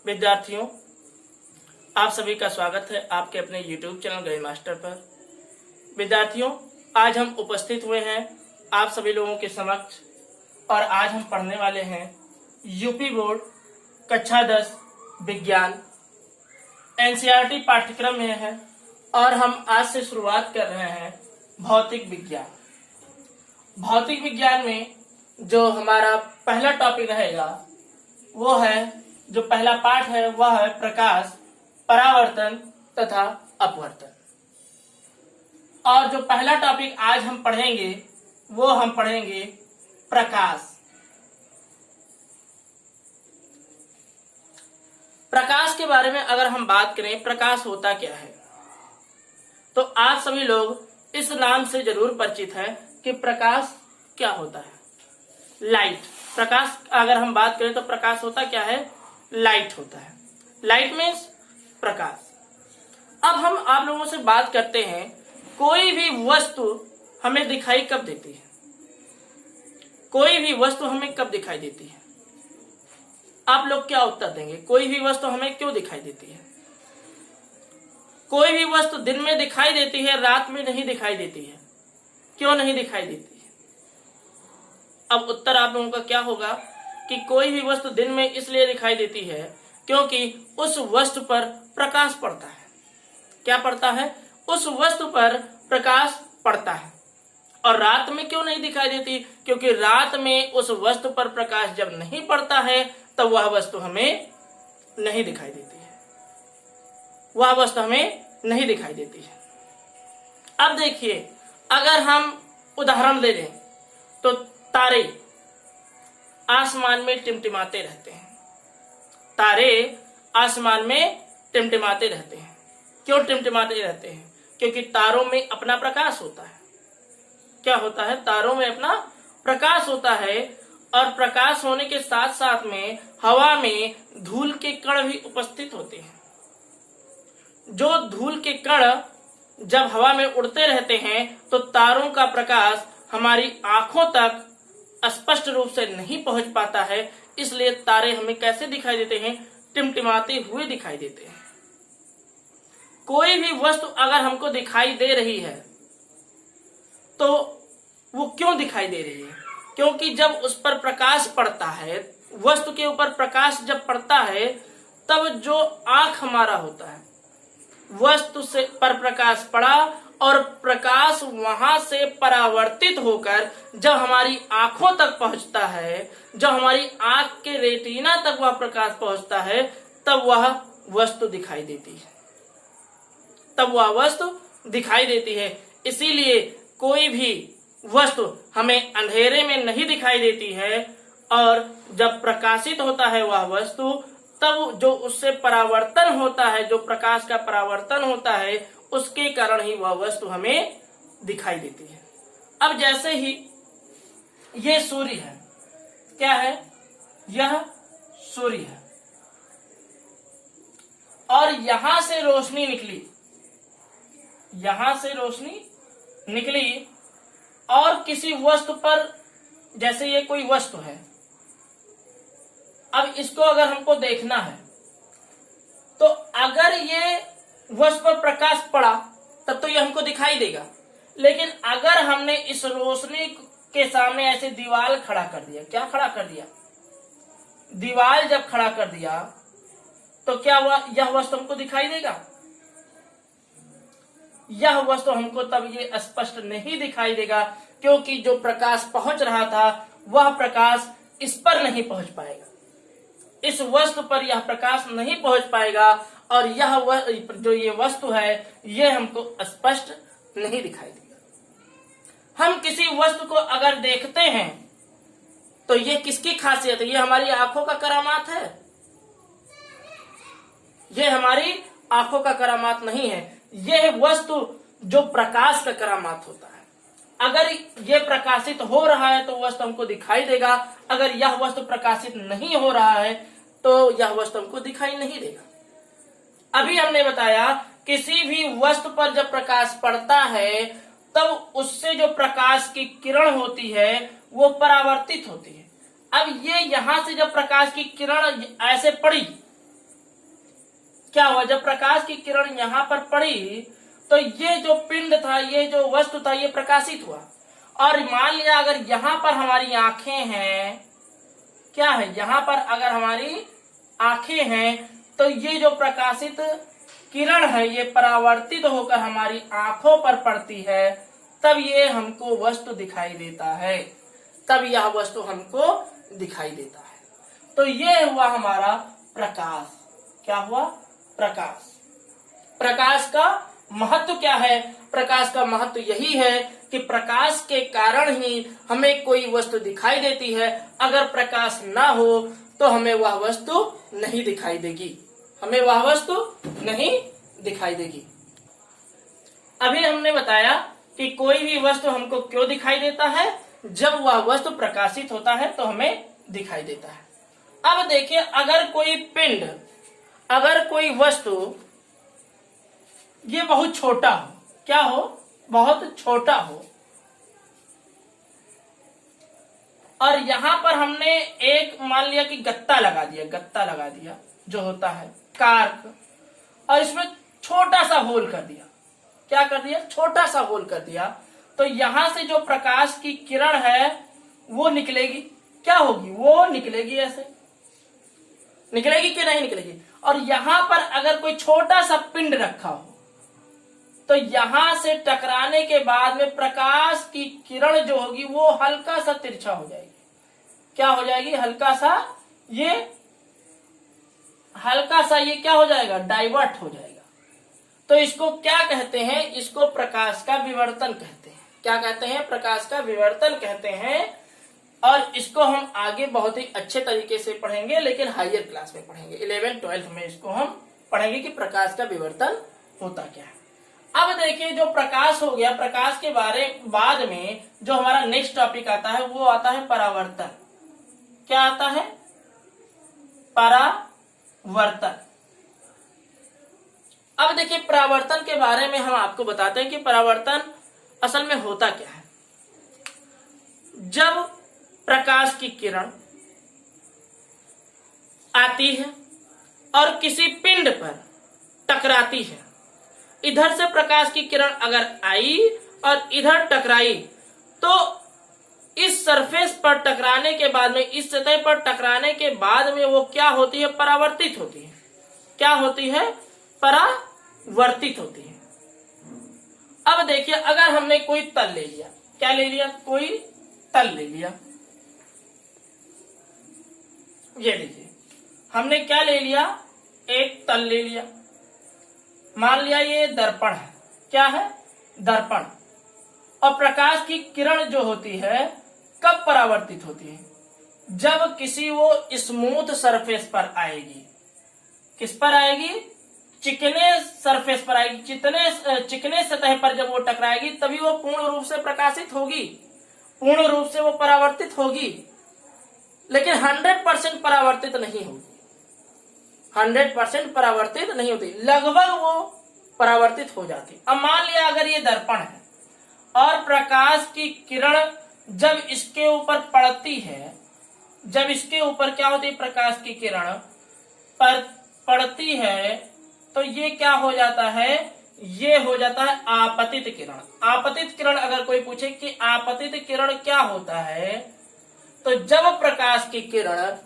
विद्यार्थियों, आप सभी का स्वागत है आपके अपने YouTube चैनल गणित मास्टर पर। विद्यार्थियों, आज हम उपस्थित हुए हैं आप सभी लोगों के समक्ष और आज हम पढ़ने वाले हैं यूपी बोर्ड कक्षा 10 विज्ञान एनसीईआरटी पाठ्यक्रम में है और हम आज से शुरुआत कर रहे हैं भौतिक विज्ञान। भौतिक विज्ञान में जो हमारा पहला टॉपिक रहेगा वो है, जो पहला पाठ है वह है प्रकाश, परावर्तन तथा अपवर्तन। और जो पहला टॉपिक आज हम पढ़ेंगे वो हम पढ़ेंगे प्रकाश। प्रकाश के बारे में अगर हम बात करें, प्रकाश होता क्या है, तो आप सभी लोग इस नाम से जरूर परिचित है कि प्रकाश क्या होता है। लाइट। प्रकाश अगर हम बात करें तो प्रकाश होता क्या है, लाइट होता है। लाइट मीन्स प्रकाश। अब हम आप लोगों से बात करते हैं, कोई भी वस्तु हमें दिखाई कब देती है? कोई भी वस्तु हमें कब दिखाई देती है? आप लोग क्या उत्तर देंगे? कोई भी वस्तु हमें क्यों दिखाई देती है? कोई भी वस्तु दिन में दिखाई देती है, रात में नहीं दिखाई देती है। क्यों नहीं दिखाई देती है? अब उत्तर आप लोगों का क्या होगा कि कोई भी वस्तु दिन में इसलिए दिखाई देती है क्योंकि उस वस्तु पर प्रकाश पड़ता है। क्या पड़ता है? उस वस्तु पर प्रकाश पड़ता है। और रात में क्यों नहीं दिखाई देती? क्योंकि रात में उस वस्तु पर प्रकाश जब नहीं पड़ता है तब वह वस्तु हमें नहीं दिखाई देती है। वह वस्तु हमें नहीं दिखाई देती है। अब देखिए, अगर हम उदाहरण ले लें तो तारे आसमान में टिमटिमाते रहते हैं। तारे आसमान में टिमटिमाते रहते हैं। क्यों टिमटिमाते रहते हैं? क्योंकि तारों में अपना प्रकाश होता है। क्या होता है? तारों में अपना प्रकाश होता है। और प्रकाश होने के साथ साथ में हवा में धूल के कण भी उपस्थित होते हैं। जो धूल के कण जब हवा में उड़ते रहते हैं तो तारों का प्रकाश हमारी आंखों तक स्पष्ट रूप से नहीं पहुंच पाता है। इसलिए तारे हमें कैसे दिखाई देते हैं? टिमटिमाते हुए दिखाई देते हैं। कोई भी वस्तु अगर हमको दिखाई दे रही है तो वो क्यों दिखाई दे रही है? क्योंकि जब उस पर प्रकाश पड़ता है, वस्तु के ऊपर प्रकाश जब पड़ता है, तब जो आंख हमारा होता है, वस्तु से पर प्रकाश पड़ा और प्रकाश वहां से परावर्तित होकर जब हमारी आंखों तक पहुंचता है, जब हमारी आंख के रेटिना तक वह प्रकाश पहुंचता है, तब वह वस्तु दिखाई देती है। तब वह वस्तु दिखाई देती है। इसीलिए कोई भी वस्तु हमें अंधेरे में नहीं दिखाई देती है और जब प्रकाशित होता है वह वस्तु, तब जो उससे परावर्तन होता है, जो प्रकाश का परावर्तन होता है, उसके कारण ही वह वस्तु हमें दिखाई देती है। अब जैसे ही ये सूर्य है, क्या है? यह सूर्य है और यहां से रोशनी निकली, यहां से रोशनी निकली और किसी वस्तु पर, जैसे ये कोई वस्तु है, अब इसको अगर हमको देखना है तो अगर ये वस्तु पर प्रकाश पड़ा तब तो ये हमको दिखाई देगा। लेकिन अगर हमने इस रोशनी के सामने ऐसे दीवार खड़ा कर दिया, क्या खड़ा कर दिया? दीवार जब खड़ा कर दिया तो क्या यह वस्तु हमको दिखाई देगा? यह वस्तु हमको तब ये स्पष्ट नहीं दिखाई देगा क्योंकि जो प्रकाश पहुंच रहा था वह प्रकाश इस पर नहीं पहुंच पाएगा, इस वस्तु पर यह प्रकाश नहीं पहुंच पाएगा और यह जो ये वस्तु है ये हमको स्पष्ट नहीं दिखाई देगा। हम किसी वस्तु को अगर देखते हैं तो ये किसकी खासियत है? ये हमारी आंखों का करामात है। ये हमारी आंखों का करामात नहीं है। यह वस्तु जो प्रकाश का करामात होता है। अगर ये प्रकाशित हो रहा है तो वस्तु हमको दिखाई देगा, अगर यह वस्तु प्रकाशित नहीं हो रहा है तो यह वस्तु हमको दिखाई नहीं देगा। अभी हमने बताया किसी भी वस्तु पर जब प्रकाश पड़ता है तब उससे जो प्रकाश की किरण होती है वो परावर्तित होती है। अब ये यहां से जब प्रकाश की किरण ऐसे पड़ी क्या हुआ, जब प्रकाश की किरण यहाँ पर पड़ी तो ये जो पिंड था, ये जो वस्तु था, ये प्रकाशित हुआ। और मान लिया अगर यहाँ पर हमारी आंखें हैं, क्या है, यहाँ पर अगर हमारी आंखें हैं तो ये जो प्रकाशित किरण है ये परावर्तित होकर हमारी आंखों पर पड़ती है, तब ये हमको वस्तु दिखाई देता है, तब यह वस्तु हमको दिखाई देता है। तो ये हुआ हमारा प्रकाश। क्या हुआ, प्रकाश। प्रकाश का महत्व क्या है, प्रकाश का महत्व यही है कि प्रकाश के कारण ही हमें कोई वस्तु दिखाई देती है। अगर प्रकाश ना हो तो हमें वह वस्तु नहीं दिखाई देगी, हमें वह वस्तु नहीं दिखाई देगी। अभी हमने बताया कि कोई भी वस्तु हमको क्यों दिखाई देता है, जब वह वस्तु प्रकाशित होता है तो हमें दिखाई देता है। अब देखिए, अगर कोई पिंड, अगर कोई वस्तु ये बहुत छोटा हो, क्या हो, बहुत छोटा हो, और यहां पर हमने एक मान लिया कि गत्ता लगा दिया, गत्ता लगा दिया जो होता है कार्क, और इसमें छोटा सा होल कर दिया। क्या कर दिया, छोटा सा होल कर दिया। तो यहां से जो प्रकाश की किरण है वो निकलेगी, क्या होगी, वो निकलेगी, ऐसे निकलेगी कि नहीं निकलेगी। और यहां पर अगर कोई छोटा सा पिंड रखा हो तो यहां से टकराने के बाद में प्रकाश की किरण जो होगी वो हल्का सा तिरछा हो जाएगी। क्या हो जाएगी, हल्का सा ये क्या हो जाएगा, डाइवर्ट हो जाएगा। तो इसको क्या कहते हैं, इसको प्रकाश का विवर्तन कहते हैं। क्या कहते हैं, प्रकाश का विवर्तन कहते हैं। और इसको हम आगे बहुत ही अच्छे तरीके से पढ़ेंगे, लेकिन हायर क्लास में पढ़ेंगे, 11th 12th में इसको हम पढ़ेंगे कि प्रकाश का विवर्तन होता क्या है। अब देखिए, जो प्रकाश हो गया, प्रकाश के बाद में जो हमारा नेक्स्ट टॉपिक आता है वो आता है परावर्तन। क्या आता है, परावर्तन। अब देखिए, परावर्तन के बारे में हम आपको बताते हैं कि परावर्तन असल में होता क्या है। जब प्रकाश की किरण आती है और किसी पिंड पर टकराती है, इधर से प्रकाश की किरण अगर आई और इधर टकराई, तो इस सरफेस पर टकराने के बाद में, इस सतह पर टकराने के बाद में वो क्या होती है, परावर्तित होती है। क्या होती है, परावर्तित होती है। अब देखिए, अगर हमने कोई तल ले लिया, क्या ले लिया, कोई तल ले लिया, ये देखिए हमने क्या ले लिया, एक तल ले लिया। मान लिया ये दर्पण है, क्या है, दर्पण। और प्रकाश की किरण जो होती है कब परावर्तित होती है, जब किसी वो स्मूथ सरफेस पर आएगी। किस पर आएगी, चिकने सरफेस पर आएगी। चिकने सतह पर जब वो टकराएगी तभी वो पूर्ण रूप से प्रकाशित होगी, पूर्ण रूप से वो परावर्तित होगी। लेकिन 100% परावर्तित नहीं होगी, 100% परावर्तित नहीं होती, लगभग वो परावर्तित हो जाती। अब मान लिया अगर ये दर्पण है और प्रकाश की किरण जब इसके ऊपर पड़ती है, जब इसके ऊपर क्या होती है, प्रकाश की किरण पर पड़ती है, तो ये क्या हो जाता है, ये हो जाता है आपतित किरण। आपतित किरण, अगर कोई पूछे कि आपतित किरण क्या होता है, तो जब प्रकाश की किरण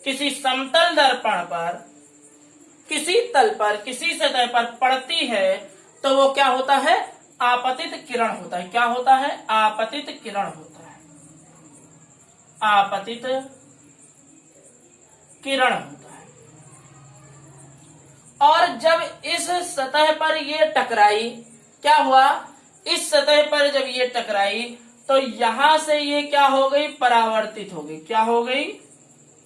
किसी समतल दर्पण पर, किसी तल पर, किसी सतह पर पड़ती है, तो वो क्या होता है, आपतित किरण होता है। क्या होता है, आपतित किरण होता है, आपतित किरण होता है। और जब इस सतह पर ये टकराई, क्या हुआ, इस सतह पर जब ये टकराई तो यहां से ये क्या हो गई, परावर्तित हो गई। क्या हो गई,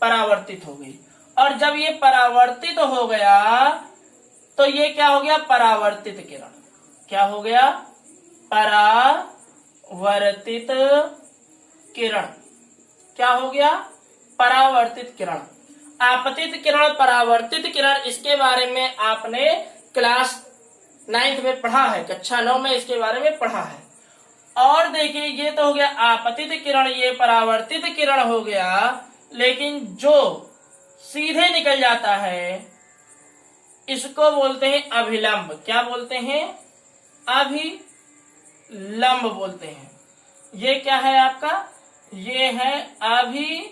परावर्तित हो गई। और जब ये परावर्तित हो गया तो ये क्या हो गया, परावर्तित किरण। क्या हो गया, परावर्तित किरण। क्या हो गया, परावर्तित किरण। आपतित किरण, परावर्तित किरण, इसके बारे में आपने क्लास 9th में पढ़ा है, कक्षा 9 में इसके बारे में पढ़ा है। और देखिए, ये तो हो गया आपतित किरण, ये परावर्तित किरण हो गया। लेकिन जो सीधे निकल जाता है इसको बोलते हैं अभिलंब। क्या बोलते हैं? अभिलंब बोलते हैं। ये क्या है आपका? ये है अभिलंब।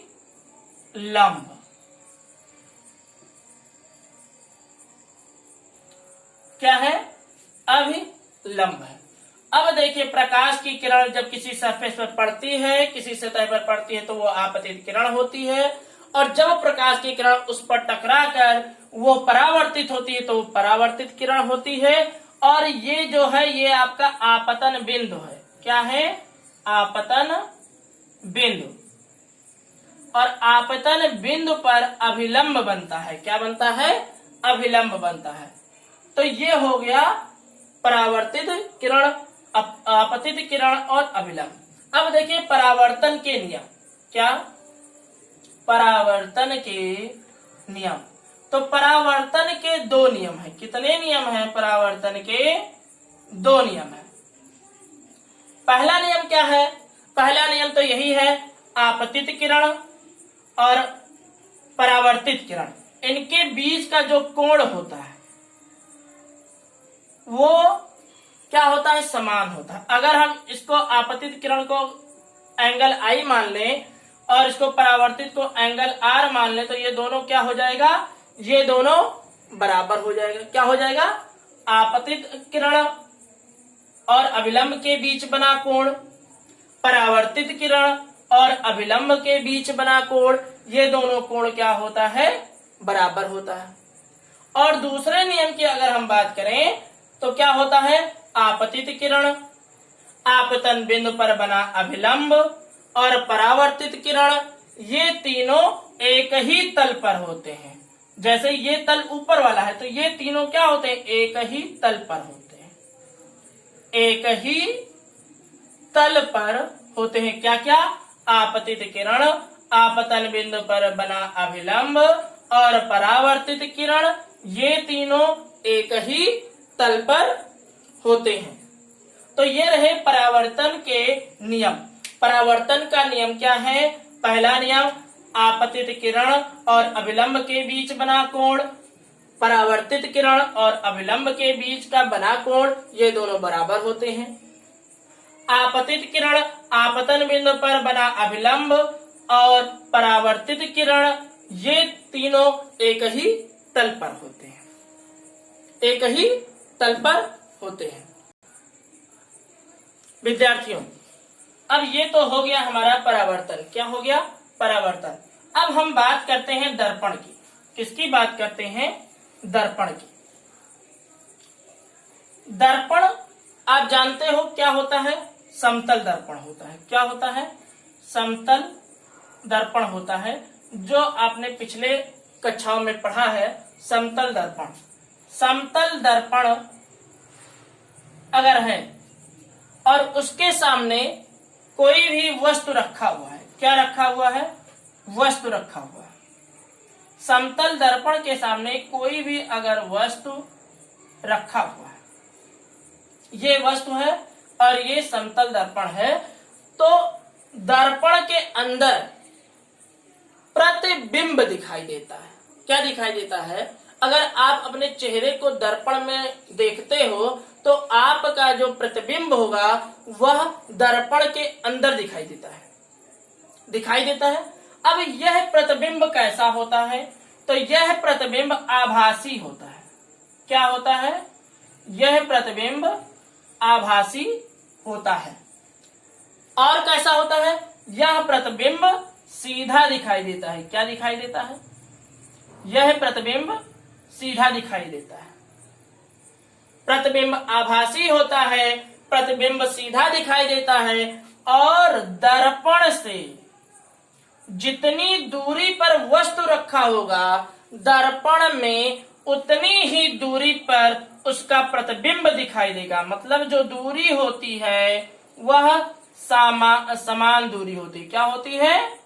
क्या है? अभिलंब है। अब देखिए, प्रकाश की किरण जब किसी सरफेस पर पड़ती है, किसी सतह पर पड़ती है, तो वो आपतित किरण होती है। और जब प्रकाश की किरण उस पर टकरा कर वो परावर्तित होती है, तो वो परावर्तित किरण होती है। और ये जो है, ये आपका आपतन बिंदु है। क्या है? आपतन बिंदु। और आपतन बिंदु पर अभिलंब बनता है। क्या बनता है? अभिलंब बनता है। तो ये हो गया परावर्तित किरण, आपतित किरण और अभिलंब। अब देखिए परावर्तन के नियम। क्या? परावर्तन के नियम। तो परावर्तन के दो नियम है। कितने नियम है? परावर्तन के दो नियम है। पहला नियम क्या है? पहला नियम तो यही है, आपतित किरण और परावर्तित किरण, इनके बीच का जो कोण होता है वो क्या होता है? समान होता है। अगर हम इसको आपतित किरण को एंगल आई मान लें और इसको परावर्तित को एंगल आर मान लें, तो ये दोनों क्या हो जाएगा? ये दोनों बराबर हो जाएगा। क्या हो जाएगा? आपतित किरण और अभिलंब के बीच बना कोण, परावर्तित किरण और अभिलंब के बीच बना कोण, ये दोनों कोण क्या होता है? बराबर होता है। और दूसरे नियम की अगर हम बात करें तो क्या होता है? आपतित किरण, आपतन बिंदु पर बना अभिलंब और परावर्तित किरण, ये तीनों एक ही तल पर होते हैं। जैसे ये तल ऊपर वाला है, तो ये तीनों क्या होते हैं? एक ही तल पर होते हैं। एक ही तल पर होते हैं। क्या क्या? आपतित किरण, आपतन बिंदु पर बना अभिलंब और परावर्तित किरण, ये तीनों एक ही तल पर होते हैं। तो ये रहे परावर्तन के नियम। परावर्तन का नियम क्या है? पहला नियम, आपतित किरण और अभिलंब के बीच बना कोण, परावर्तित किरण और अभिलंब के बीच का बना कोण, ये दोनों बराबर होते हैं। आपतित किरण आपतन बिंदु पर बना अभिलंब और परावर्तित किरण, ये तीनों एक ही तल पर होते हैं। एक ही तल पर होते हैं। विद्यार्थियों, अब ये तो हो गया हमारा परावर्तन। क्या हो गया? परावर्तन। अब हम बात करते हैं दर्पण की। किसकी बात करते हैं? दर्पण की। दर्पण आप जानते हो क्या होता है? समतल दर्पण होता है। क्या होता है? समतल दर्पण होता है, जो आपने पिछले कक्षाओं में पढ़ा है। समतल दर्पण। समतल दर्पण अगर है और उसके सामने कोई भी वस्तु रखा हुआ है। क्या रखा हुआ है? वस्तु रखा हुआ है। समतल दर्पण के सामने कोई भी अगर वस्तु रखा हुआ है, ये वस्तु है और ये समतल दर्पण है, तो दर्पण के अंदर प्रतिबिंब दिखाई देता है। क्या दिखाई देता है? अगर आप अपने चेहरे को दर्पण में देखते हो तो आपका जो प्रतिबिंब होगा वह दर्पण के अंदर दिखाई देता है। दिखाई देता है। अब यह प्रतिबिंब कैसा होता है? तो यह प्रतिबिंब आभासी होता है। क्या होता है? यह प्रतिबिंब आभासी होता है। और कैसा होता है? यह प्रतिबिंब सीधा दिखाई देता है। क्या दिखाई देता है? यह प्रतिबिंब सीधा दिखाई देता है। प्रतिबिंब आभासी होता है, प्रतिबिंब सीधा दिखाई देता है और दर्पण से जितनी दूरी पर वस्तु रखा होगा, दर्पण में उतनी ही दूरी पर उसका प्रतिबिंब दिखाई देगा। मतलब जो दूरी होती है वह समान दूरी होती है। क्या होती है?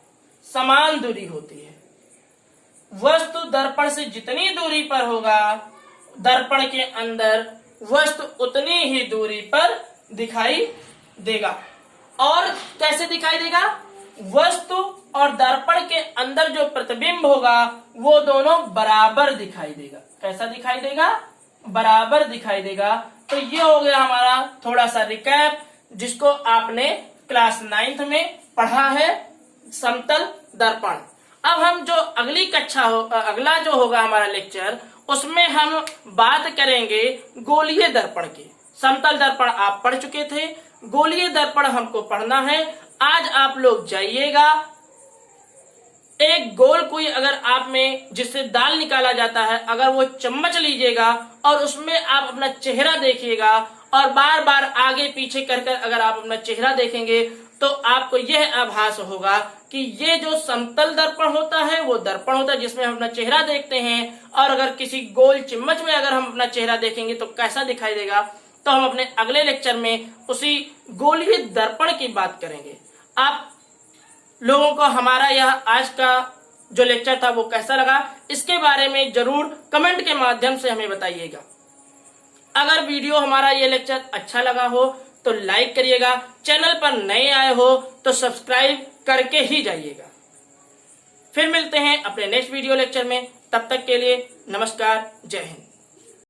समान दूरी होती है। वस्तु दर्पण से जितनी दूरी पर होगा, दर्पण के अंदर वस्तु उतनी ही दूरी पर दिखाई देगा। और कैसे दिखाई देगा? वस्तु और दर्पण के अंदर जो प्रतिबिंब होगा वो दोनों बराबर दिखाई देगा। कैसा दिखाई देगा? बराबर दिखाई देगा। तो ये हो गया हमारा थोड़ा सा रिकैप, जिसको आपने क्लास 9th में पढ़ा है, समतल दर्पण। अब हम जो अगली कक्षा अगला जो होगा हमारा लेक्चर, उसमें हम बात करेंगे गोलीय दर्पण की। समतल दर्पण आप पढ़ चुके थे, गोलीय दर्पण हमको पढ़ना है। आज आप लोग जाइएगा, एक गोल कोई अगर आप में जिससे दाल निकाला जाता है, अगर वो चम्मच लीजिएगा और उसमें आप अपना चेहरा देखिएगा और बार बार आगे पीछे कर कर अगर आप अपना चेहरा देखेंगे तो आपको यह आभास होगा कि ये जो समतल दर्पण होता है वो दर्पण होता है जिसमें हम अपना चेहरा देखते हैं, और अगर किसी गोल चम्मच में अगर हम अपना चेहरा देखेंगे तो कैसा दिखाई देगा। तो हम अपने अगले लेक्चर में उसी गोलीय दर्पण की बात करेंगे। आप लोगों को हमारा यह आज का जो लेक्चर था वो कैसा लगा, इसके बारे में जरूर कमेंट के माध्यम से हमें बताइएगा। अगर वीडियो हमारा ये लेक्चर अच्छा लगा हो तो लाइक करिएगा, चैनल पर नए आए हो तो सब्सक्राइब करके ही जाइएगा। फिर मिलते हैं अपने नेक्स्ट वीडियो लेक्चर में, तब तक के लिए नमस्कार, जय हिंद।